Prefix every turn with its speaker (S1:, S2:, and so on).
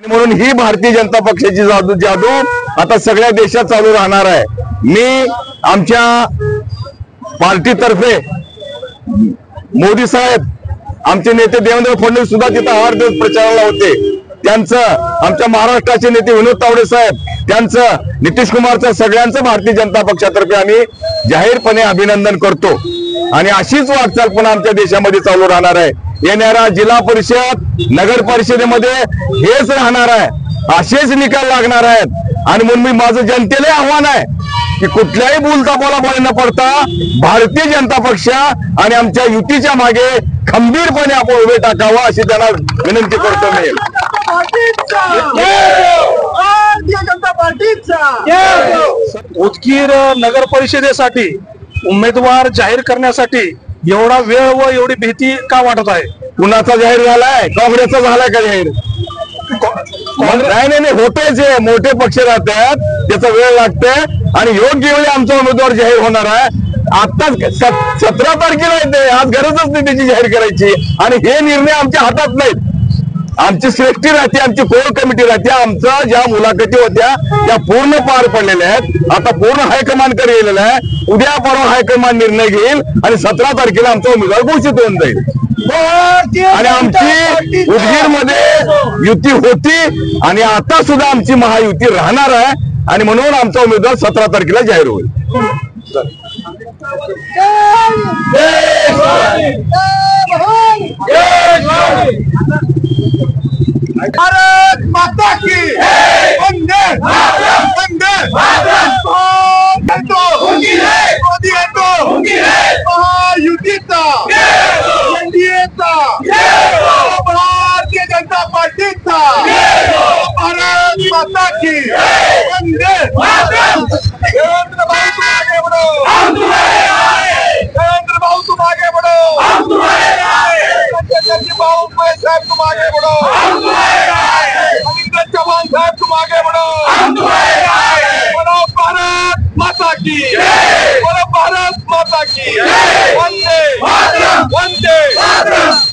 S1: म्हणून ही भारतीय जनता पक्षाची जादू आता सगळ्या देशात चालू राहणार आहे। मी आमच्या पार्टीतर्फे मोदी साहेब, आमचे नेते देवेंद्र फडणवीस सुद्धा तिथं 8 दिवस प्रचाराला होते। त्यांचं, आमच्या महाराष्ट्राचे नेते विनोद तावडे साहेब, त्यांचं, नितीश कुमारचं, सगळ्यांचं भारतीय जनता पक्षातर्फे आम्ही जाहीरपणे अभिनंदन करतो। आणि अशीच वाटचाल पण आमच्या देशामध्ये चालू राहणार आहे। येणाऱ्या जिल्हा परिषद, नगर परिषदेमध्ये हेच राहणार आहे, असेच निकाल लागणार आहेत। आणि म्हणून मी माझं जनतेला आव्हान आहे की कुठल्याही बोलता न पडता भारतीय जनता पक्ष आणि आमच्या युतीच्या मागे खंबीरपणे आपण उभे टाकावं अशी त्यांना विनंती करतो मी।
S2: उदगीर नगर परिषदेसाठी उमेदवार जाहीर करण्यासाठी एवढा वेळ व एवढी भीती का वाटत आहे?
S1: कुणाचा जाहीर झालाय? काँग्रेसचा झालाय का जाहीर? नाही होतेच, मोठे पक्ष राहतात, त्याचा वेळ लागते आणि योग्य वेळी आमचा उमेदवार जाहीर होणार आहे। आताच 17 तारखेला येते, आज गरजच नाही त्याची जाहीर करायची। आणि हे निर्णय आमच्या हातात नाहीत, आमची श्रेष्ठी राहते, आमची कोर कमिटी राहते। आमच्या ज्या मुलाखती होत्या त्या पूर्ण पार पडलेल्या आहेत, आता पूर्ण हायकमांड कडे गेलेला आहे। उद्या परवा हायकमांड निर्णय घेईल आणि 17 तारखेला आमचा उमेदवार घोषित होऊन जाईल। आणि आमची उदगीर मध्ये युती होती आणि आता सुद्धा आमची महायुती राहणार आहे आणि म्हणून आमचा उमेदवार 17 तारखेला जाहीर होईल।
S3: भारत माता की वंदे मातरम, वंदे मातरम। मोदी येतो, महायुतीचा, एनडीएचा, भारतीय जनता पार्टीचा, भारत माता की वंदे मातरम। देवेंद्र भाऊ तुम आगे बढ़ो, हम तुम्हारे आए। देवेंद्र भाऊ तुम आगे बढ़ो, हम तुम्हारे आए। संजय भाऊ साहब तुम आगे बढ़ो, हम तुम्हारे आए। रविंद्र चौहान साहब तुम आगे बढ़ो, हम तुम्हारे आए। बोलो भारत माता की, बोलो भारत माता की।